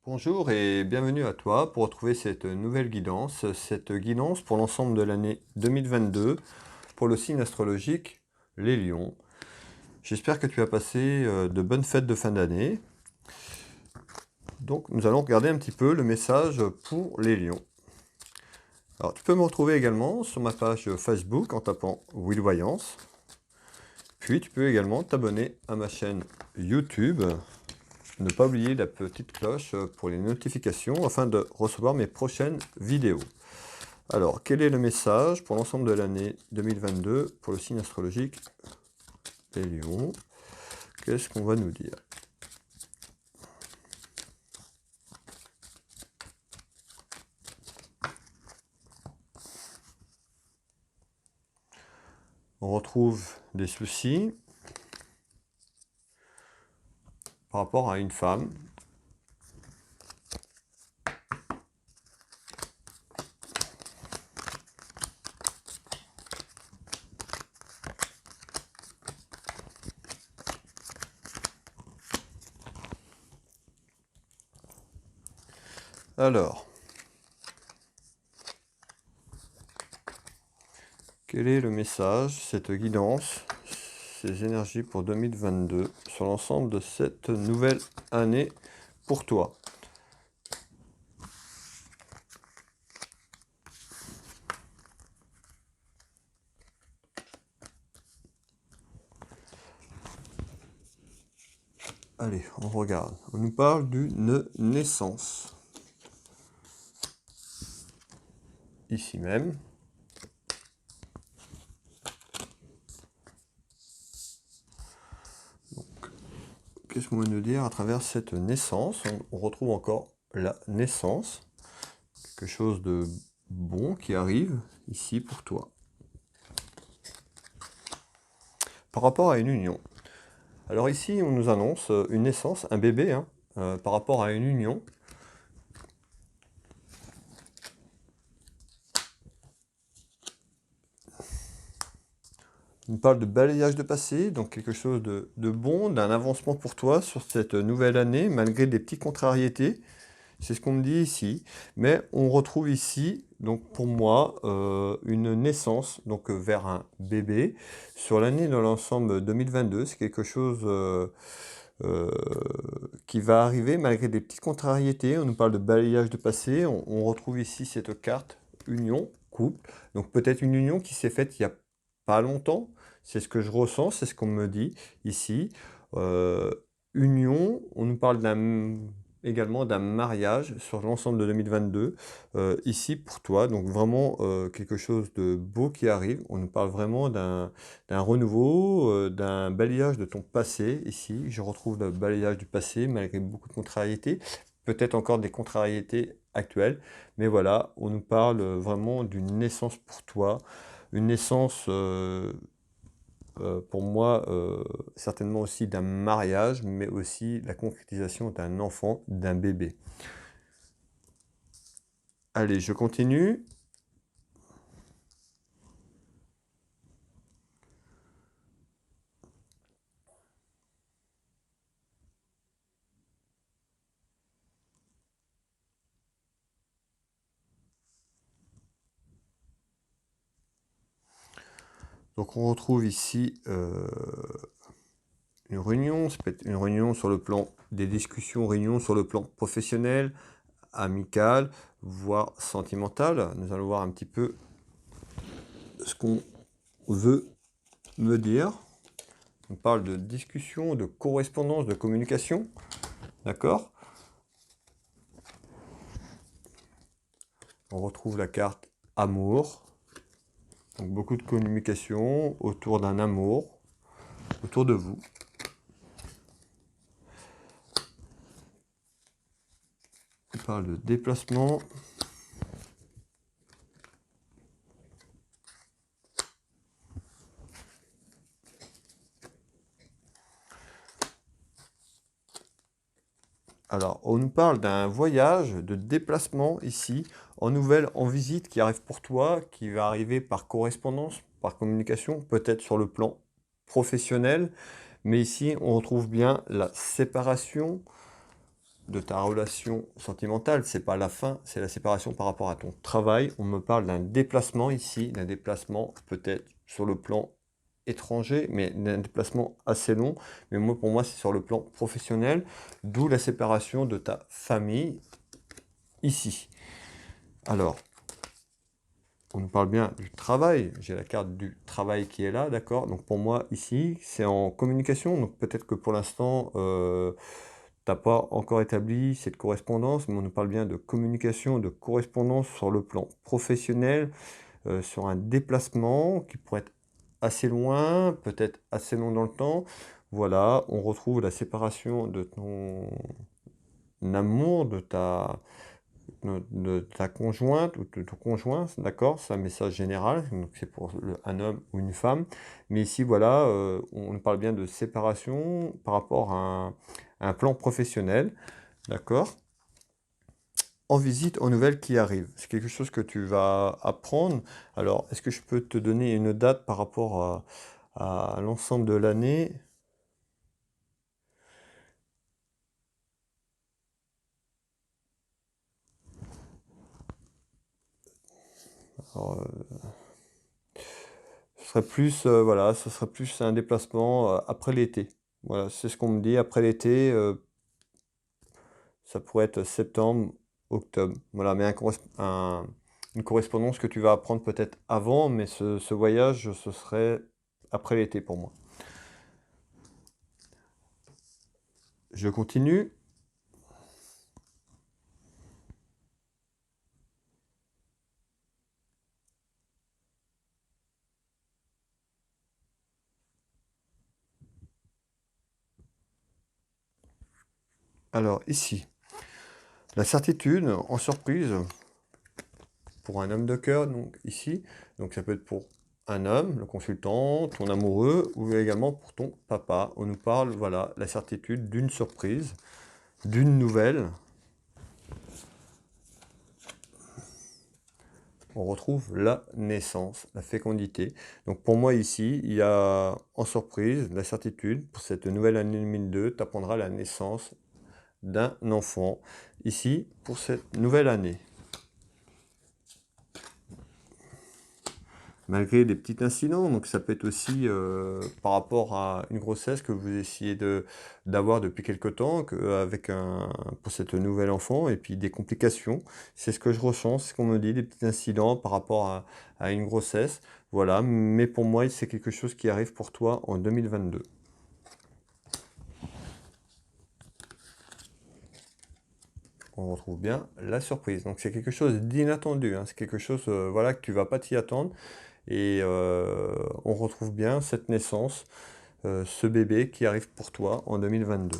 Bonjour et bienvenue à toi pour retrouver cette nouvelle guidance pour l'ensemble de l'année 2022 pour le signe astrologique les Lions. J'espère que tu as passé de bonnes fêtes de fin d'année. Donc nous allons regarder un petit peu le message pour les Lions. Alors tu peux me retrouver également sur ma page Facebook en tapant Will Voyance. Puis tu peux également t'abonner à ma chaîne YouTube. Ne pas oublier la petite cloche pour les notifications afin de recevoir mes prochaines vidéos. Alors, quel est le message pour l'ensemble de l'année 2022 pour le signe astrologique des Lions? Qu'est-ce qu'on va nous dire? On retrouve des soucis par rapport à une femme. Alors, quel est le message, cette guidance, ces énergies pour 2022 sur l'ensemble de cette nouvelle année pour toi? Allez, on regarde. On nous parle d'une naissance. Ici même. Qu'est-ce qu'on veut nous dire à travers cette naissance? On retrouve encore la naissance. Quelque chose de bon qui arrive ici pour toi. Par rapport à une union. Alors ici, on nous annonce une naissance, un bébé, par rapport à une union. On parle de balayage de passé, donc quelque chose de bon, d'un avancement pour toi sur cette nouvelle année, malgré des petites contrariétés. C'est ce qu'on me dit ici. Mais on retrouve ici, donc pour moi, une naissance, donc vers un bébé. Sur l'année dans l'ensemble 2022, c'est quelque chose qui va arriver malgré des petites contrariétés. On nous parle de balayage de passé. On retrouve ici cette carte union, couple. Donc peut-être une union qui s'est faite il n'y a pas longtemps. C'est ce que je ressens, c'est ce qu'on me dit ici. Union, on nous parle également d'un mariage sur l'ensemble de 2022 ici pour toi. Donc vraiment quelque chose de beau qui arrive. On nous parle vraiment d'un renouveau, d'un balayage de ton passé ici. Je retrouve le balayage du passé malgré beaucoup de contrariétés. Peut-être encore des contrariétés actuelles. Mais voilà, on nous parle vraiment d'une naissance pour toi. Une naissance pour moi, certainement aussi d'un mariage, mais aussi la concrétisation d'un enfant, d'un bébé. Allez, je continue. Donc on retrouve ici une réunion, ça peut être une réunion sur le plan des discussions, réunion sur le plan professionnel, amical, voire sentimental. Nous allons voir un petit peu ce qu'on veut me dire. On parle de discussion, de correspondance, de communication. D'accord? On retrouve la carte amour. Donc beaucoup de communication autour d'un amour, autour de vous. On parle de déplacement. Alors, on nous parle d'un voyage, de déplacement ici, en nouvelle, en visite, qui arrive pour toi, qui va arriver par correspondance, par communication, peut-être sur le plan professionnel. Mais ici, on retrouve bien la séparation, de ta relation sentimentale, c'est pas la fin, c'est la séparation par rapport à ton travail. On me parle d'un déplacement ici, d'un déplacement peut-être sur le plan étranger, mais d'un déplacement assez long. Mais moi, pour moi, c'est sur le plan professionnel, d'où la séparation de ta famille ici. Alors, on nous parle bien du travail. J'ai la carte du travail qui est là, d'accord? Donc pour moi, ici, c'est en communication. Donc peut-être que pour l'instant, tu n'as pas encore établi cette correspondance, mais on nous parle bien de communication, de correspondance sur le plan professionnel, sur un déplacement qui pourrait être assez loin, peut-être assez long dans le temps. Voilà, on retrouve la séparation de ton amour, de ta conjointe ou de ton conjoint, d'accord? C'est un message général, donc c'est pour un homme ou une femme. Mais ici, voilà, on parle bien de séparation par rapport à un plan professionnel, d'accord? En visite aux nouvelles qui arrivent. C'est quelque chose que tu vas apprendre. Alors, est-ce que je peux te donner une date par rapport à l'ensemble de l'année? Alors, ce serait plus, voilà, ce serait plus un déplacement après l'été. Voilà, c'est ce qu'on me dit. Après l'été, ça pourrait être septembre, octobre. Voilà, mais une correspondance que tu vas apprendre peut-être avant, mais ce voyage, ce serait après l'été pour moi. Je continue. Alors ici, la certitude en surprise pour un homme de cœur, donc ici. Donc ça peut être pour un homme, le consultant, ton amoureux, ou également pour ton papa. On nous parle, voilà, la certitude d'une surprise, d'une nouvelle. On retrouve la naissance, la fécondité. Donc pour moi ici, il y a en surprise la certitude, pour cette nouvelle année 2002, tu apprendras la naissance d'un enfant. Ici, pour cette nouvelle année. Malgré des petits incidents, donc ça peut être aussi par rapport à une grossesse que vous essayez d'avoir depuis quelque temps, avec pour cette nouvelle enfant, et puis des complications. C'est ce que je ressens, c'est ce qu'on me dit, des petits incidents par rapport à une grossesse. Voilà, mais pour moi, c'est quelque chose qui arrive pour toi en 2022. On retrouve bien la surprise. Donc c'est quelque chose d'inattendu, hein. C'est quelque chose voilà, que tu vas pas t'y attendre. Et on retrouve bien cette naissance, ce bébé qui arrive pour toi en 2022.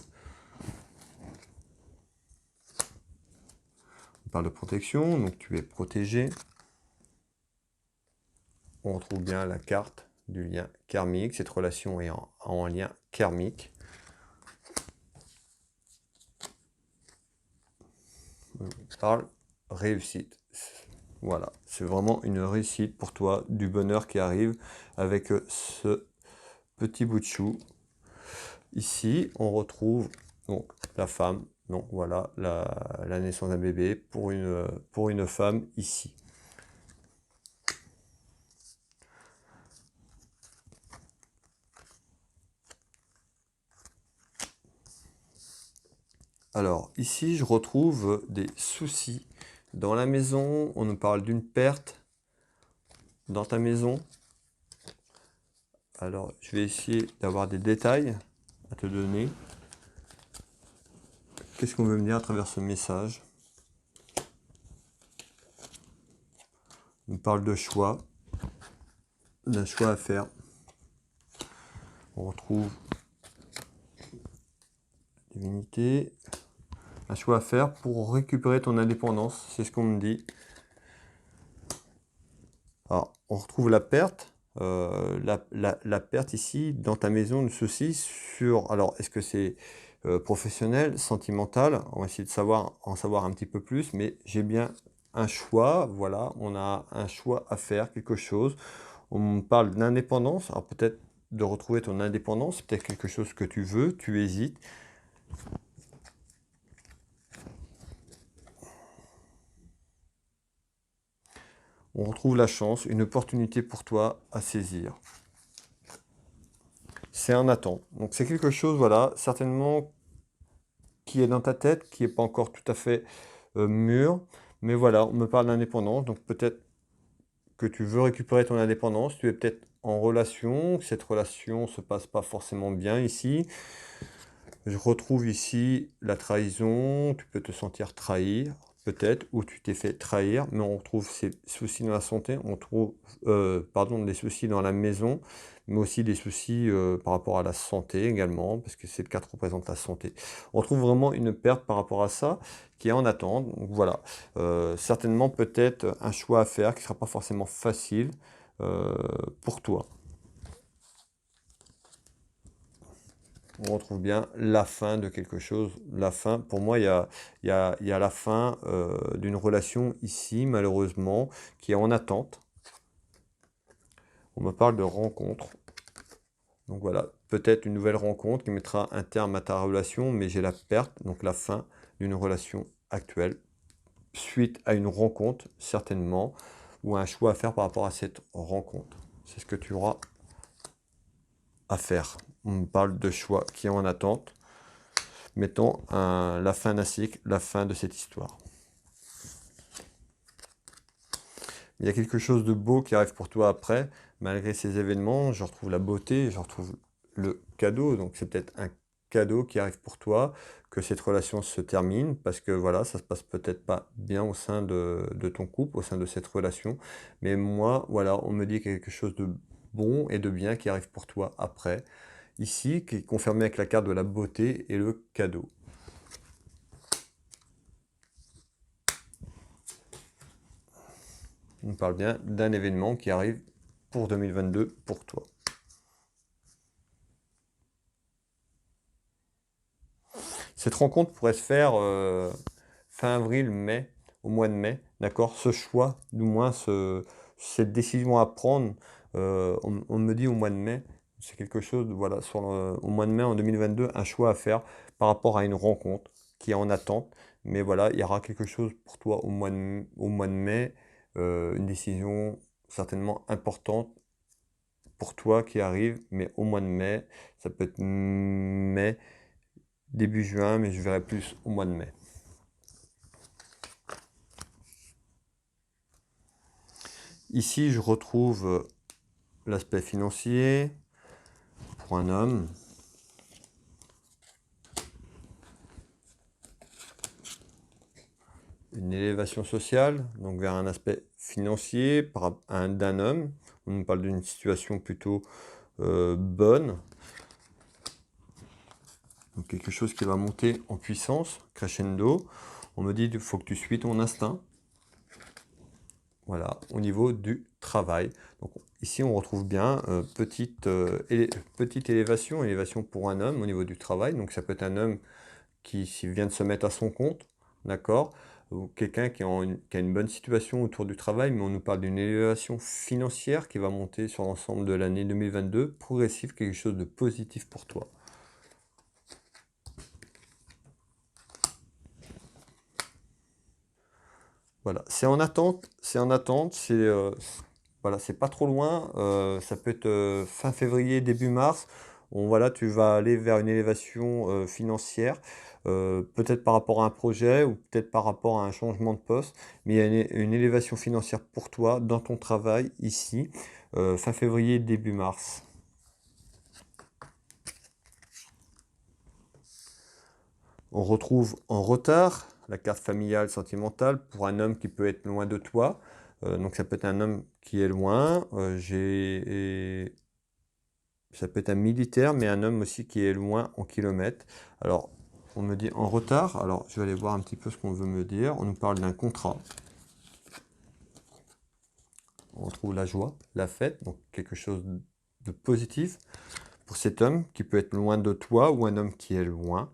On parle de protection, donc tu es protégé. On retrouve bien la carte du lien karmique. Cette relation est en lien karmique. On parle réussite. Voilà, c'est vraiment une réussite pour toi, du bonheur qui arrive avec ce petit bout de chou. Ici, on retrouve donc la femme. Donc voilà, la naissance d'un bébé pour une femme ici. Alors ici, je retrouve des soucis. Dans la maison, on nous parle d'une perte dans ta maison. Alors, je vais essayer d'avoir des détails à te donner. Qu'est-ce qu'on veut me dire à travers ce message? On nous parle de choix, d'un choix à faire. On retrouve divinité, un choix à faire pour récupérer ton indépendance, c'est ce qu'on me dit. Alors, on retrouve la perte. La perte ici, dans ta maison, le souci sur... Alors, est-ce que c'est professionnel, sentimental? On va essayer en savoir un petit peu plus, mais j'ai bien un choix. Voilà, on a un choix à faire, quelque chose. On me parle d'indépendance. Alors, peut-être de retrouver ton indépendance, peut-être quelque chose que tu veux, tu hésites. On retrouve la chance, une opportunité pour toi à saisir. C'est un attente. Donc c'est quelque chose, voilà, certainement qui est dans ta tête, qui n'est pas encore tout à fait mûr. Mais voilà, on me parle d'indépendance, donc peut-être que tu veux récupérer ton indépendance, tu es peut-être en relation, que cette relation se passe pas forcément bien ici. Je retrouve ici la trahison, tu peux te sentir trahi, peut-être, ou tu t'es fait trahir, mais on retrouve ces soucis dans la santé, on trouve, pardon, des soucis dans la maison, mais aussi des soucis par rapport à la santé également, parce que cette carte représente la santé. On trouve vraiment une perte par rapport à ça, qui est en attente. Donc voilà, certainement peut-être un choix à faire qui ne sera pas forcément facile pour toi. On retrouve bien la fin de quelque chose. La fin, pour moi, il y a la fin d'une relation ici, malheureusement, qui est en attente. On me parle de rencontre. Donc voilà, peut-être une nouvelle rencontre qui mettra un terme à ta relation, mais j'ai la perte, donc la fin d'une relation actuelle, suite à une rencontre, certainement, ou un choix à faire par rapport à cette rencontre. C'est ce que tu auras à faire. On me parle de choix qui est en attente. Mettons la fin d'un cycle, la fin de cette histoire. Il y a quelque chose de beau qui arrive pour toi après, malgré ces événements. Je retrouve la beauté, je retrouve le cadeau. Donc c'est peut-être un cadeau qui arrive pour toi, que cette relation se termine, parce que voilà, ça se passe peut-être pas bien au sein de ton couple, au sein de cette relation. Mais moi, voilà, on me dit qu'il y a quelque chose de bon et de bien qui arrive pour toi après. Ici, qui est confirmé avec la carte de la beauté et le cadeau. On parle bien d'un événement qui arrive pour 2022 pour toi. Cette rencontre pourrait se faire fin avril, mai, au mois de mai, d'accord? Ce choix, du moins cette décision à prendre, on me dit au mois de mai, c'est quelque chose, voilà, au mois de mai en 2022, un choix à faire par rapport à une rencontre qui est en attente. Mais voilà, il y aura quelque chose pour toi au mois de mai, une décision certainement importante pour toi qui arrive, mais au mois de mai, ça peut être mai, début juin, mais je verrai plus au mois de mai. Ici, je retrouve l'aspect financier pour un homme. Une élévation sociale, donc vers un aspect financier d'un homme. On nous parle d'une situation plutôt bonne. Donc quelque chose qui va monter en puissance, crescendo. On me dit qu'il faut que tu suis ton instinct. Voilà, au niveau du travail. Donc ici, on retrouve bien petite élévation pour un homme au niveau du travail. Donc ça peut être un homme qui vient de se mettre à son compte, d'accord? Ou quelqu'un qui a une bonne situation autour du travail, mais on nous parle d'une élévation financière qui va monter sur l'ensemble de l'année 2022, progressive, quelque chose de positif pour toi. Voilà, c'est en attente, voilà, c'est pas trop loin, ça peut être fin février, début mars. Voilà, tu vas aller vers une élévation financière, peut-être par rapport à un projet ou peut-être par rapport à un changement de poste, mais il y a une élévation financière pour toi dans ton travail ici, fin février, début mars. On retrouve en retard la carte familiale sentimentale pour un homme qui peut être loin de toi. Donc ça peut être un homme qui est loin. Ça peut être un militaire, mais un homme aussi qui est loin en kilomètres. Alors, on me dit en retard. Alors, je vais aller voir un petit peu ce qu'on veut me dire. On nous parle d'un contrat. On retrouve la joie, la fête, donc quelque chose de positif pour cet homme qui peut être loin de toi ou un homme qui est loin.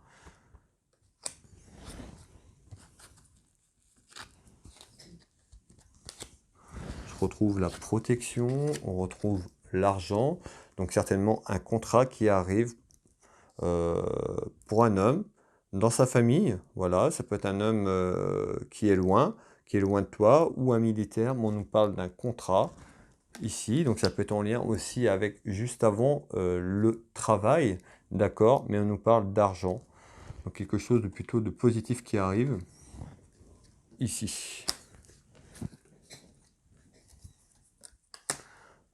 Je retrouve la protection, on retrouve l'argent, donc certainement un contrat qui arrive pour un homme dans sa famille. Voilà, ça peut être un homme qui est loin, qui est loin de toi, ou un militaire, mais on nous parle d'un contrat ici, donc ça peut être en lien aussi avec juste avant le travail, d'accord, mais on nous parle d'argent, donc quelque chose de plutôt de positif qui arrive ici.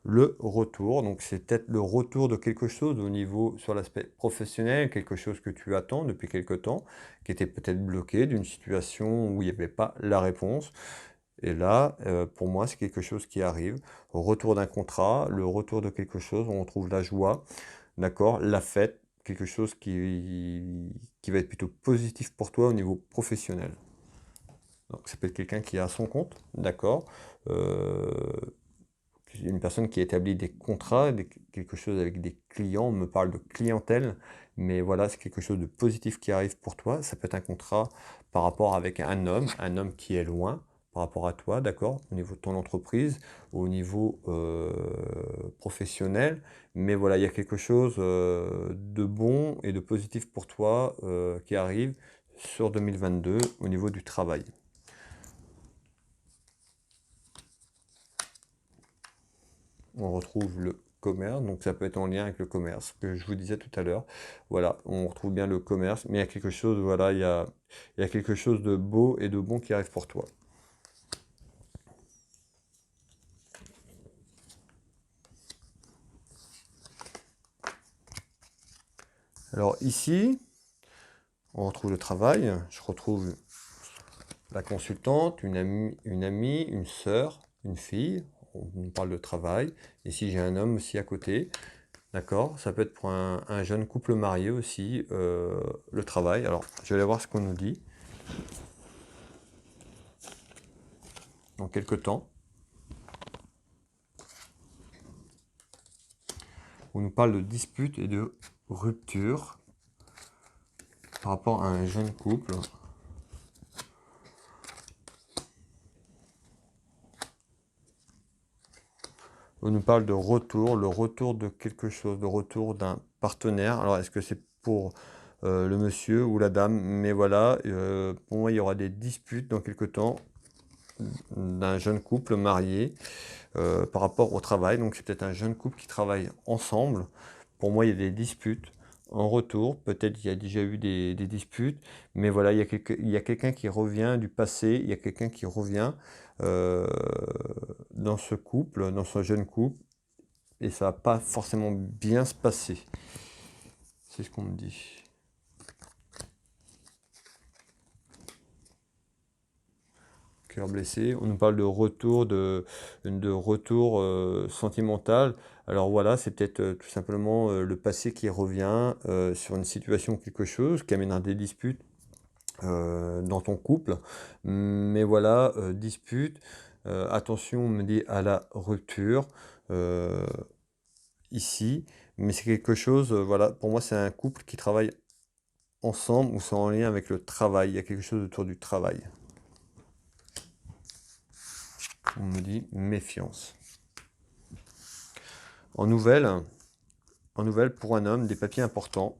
Le retour, donc c'est peut-être le retour de quelque chose au niveau sur l'aspect professionnel, quelque chose que tu attends depuis quelque temps, qui était peut-être bloqué d'une situation où il n'y avait pas la réponse. Et là, pour moi, c'est quelque chose qui arrive. Retour d'un contrat, le retour de quelque chose, on retrouve la joie, d'accord, la fête, quelque chose qui va être plutôt positif pour toi au niveau professionnel. Donc, ça peut être quelqu'un qui est à son compte, d'accord, une personne qui établit des contrats, quelque chose avec des clients, on me parle de clientèle, mais voilà, c'est quelque chose de positif qui arrive pour toi. Ça peut être un contrat par rapport avec un homme qui est loin par rapport à toi, d'accord, au niveau de ton entreprise, au niveau professionnel, mais voilà, il y a quelque chose de bon et de positif pour toi qui arrive sur 2022 au niveau du travail. On retrouve le commerce, donc ça peut être en lien avec le commerce, que je vous disais tout à l'heure. Voilà, on retrouve bien le commerce, mais il y a quelque chose, voilà, il y a quelque chose de beau et de bon qui arrive pour toi. Alors ici, on retrouve le travail, je retrouve la consultante, une amie, une sœur, une fille, on parle de travail. Ici, j'ai un homme aussi à côté. D'accord, ça peut être pour un jeune couple marié aussi, le travail. Alors, je vais aller voir ce qu'on nous dit dans quelques temps. On nous parle de dispute et de rupture par rapport à un jeune couple. On nous parle de retour, le retour de quelque chose, de retour d'un partenaire. Alors, est-ce que c'est pour le monsieur ou la dame? Mais voilà, pour moi, il y aura des disputes dans quelque temps d'un jeune couple marié par rapport au travail. Donc, c'est peut-être un jeune couple qui travaille ensemble. Pour moi, il y a des disputes en retour. Peut-être il y a déjà eu des disputes, mais voilà, il y a quelqu'un qui revient du passé, il y a quelqu'un qui revient euh, dans ce couple, dans ce jeune couple, et ça va pas forcément bien se passer. C'est ce qu'on me dit. Cœur blessé. On nous parle de retour sentimental. Alors voilà, c'est peut-être tout simplement le passé qui revient sur une situation ou quelque chose qui amènera des disputes dans ton couple. Mais voilà, dispute. Attention, on me dit à la rupture ici. Mais c'est quelque chose, voilà, pour moi c'est un couple qui travaille ensemble ou c'est en lien avec le travail. Il y a quelque chose autour du travail. On me dit méfiance. En nouvelle, pour un homme, des papiers importants.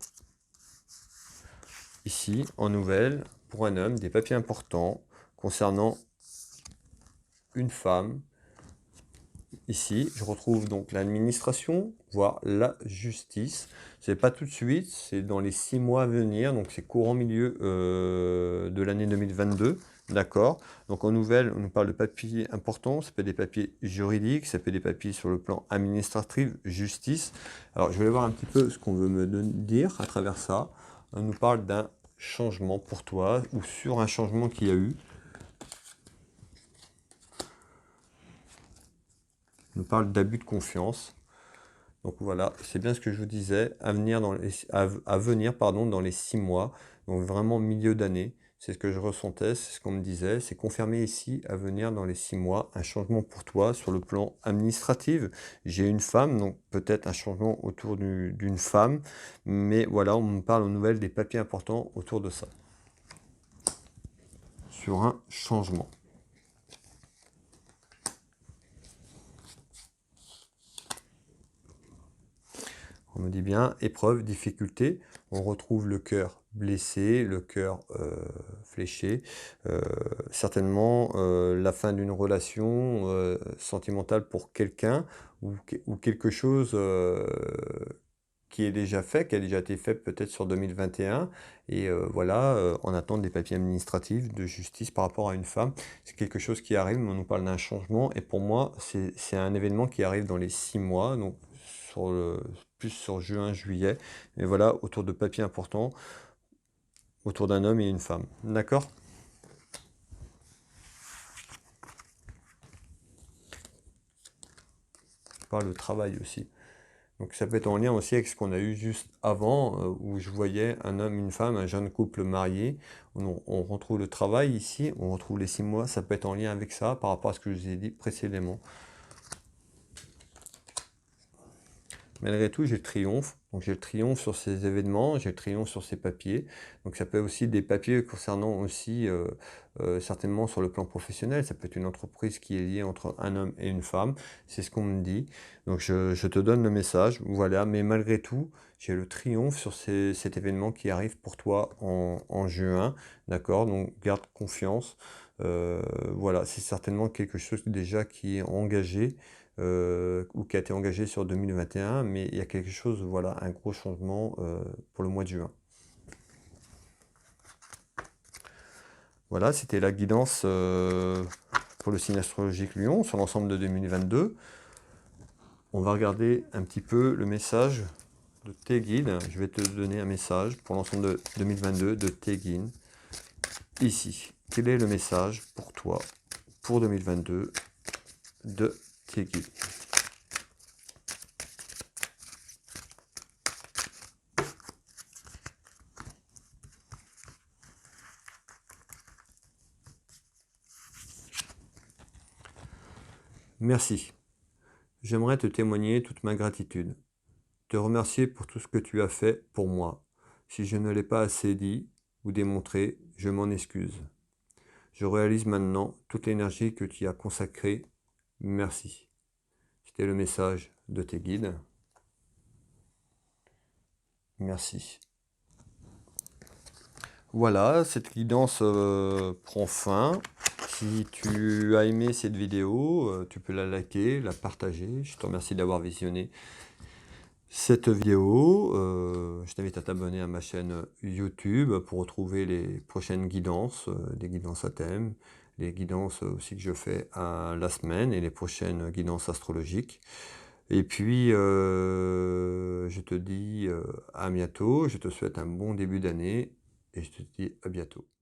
Ici, en nouvelle, pour un homme, des papiers importants concernant une femme. Ici, je retrouve donc l'administration, voire la justice. C'est pas tout de suite, c'est dans les 6 mois à venir, donc c'est courant milieu de l'année 2022. D'accord. Donc en nouvelle, on nous parle de papiers importants, ça peut être des papiers juridiques, ça peut être des papiers sur le plan administratif, justice. Alors je vais aller voir un petit peu ce qu'on veut me dire à travers ça. On nous parle d'un changement pour toi ou sur un changement qu'il y a eu. On nous parle d'abus de confiance. Donc voilà, c'est bien ce que je vous disais, à venir dans les 6 mois, donc vraiment milieu d'année. C'est ce que je ressentais, c'est ce qu'on me disait. C'est confirmé ici, à venir dans les 6 mois, un changement pour toi sur le plan administratif. J'ai une femme, donc peut-être un changement autour d'une femme. Mais voilà, on me parle aux nouvelles des papiers importants autour de ça. Sur un changement. On me dit bien, épreuve, difficulté. On retrouve le cœur blessé, le cœur fléché, certainement la fin d'une relation sentimentale pour quelqu'un ou quelque chose qui est déjà fait, qui a déjà été fait peut-être sur 2021 et voilà, on attend des papiers administratifs de justice par rapport à une femme. C'est quelque chose qui arrive, mais on nous parle d'un changement et pour moi, c'est un événement qui arrive dans les 6 mois, donc plus sur juin, juillet, et voilà, autour de papiers importants, autour d'un homme et une femme. D'accord? On parle de travail aussi. Donc ça peut être en lien aussi avec ce qu'on a eu juste avant, où je voyais un homme, une femme, un jeune couple marié. On retrouve le travail ici, on retrouve les 6 mois, ça peut être en lien avec ça par rapport à ce que je vous ai dit précédemment. Malgré tout, j'ai le triomphe. Donc j'ai le triomphe sur ces événements, j'ai le triomphe sur ces papiers. Donc ça peut être aussi des papiers concernant aussi certainement sur le plan professionnel. Ça peut être une entreprise qui est liée entre un homme et une femme. C'est ce qu'on me dit. Donc je te donne le message. Voilà. Mais malgré tout, j'ai le triomphe sur cet événement qui arrive pour toi en juin. D'accord? Donc garde confiance. Voilà, c'est certainement quelque chose déjà qui est engagé ou qui a été engagé sur 2021, mais il y a quelque chose, voilà, un gros changement pour le mois de juin. Voilà, c'était la guidance pour le signe astrologique Lion sur l'ensemble de 2022. On va regarder un petit peu le message de tes guides. Je vais te donner un message pour l'ensemble de 2022 de tes guides. Ici, quel est le message pour toi pour 2022 de tes guides? Merci. J'aimerais te témoigner toute ma gratitude, te remercier pour tout ce que tu as fait pour moi. Si je ne l'ai pas assez dit ou démontré, je m'en excuse. Je réalise maintenant toute l'énergie que tu y as consacrée. Merci. C'était le message de tes guides. Merci. Voilà, cette guidance prend fin. Si tu as aimé cette vidéo, tu peux la liker, la partager. Je te remercie d'avoir visionné cette vidéo. Je t'invite à t'abonner à ma chaîne YouTube pour retrouver les prochaines guidances, des guidances à thème, les guidances aussi que je fais à la semaine et les prochaines guidances astrologiques. Et puis, je te dis à bientôt, je te souhaite un bon début d'année et je te dis à bientôt.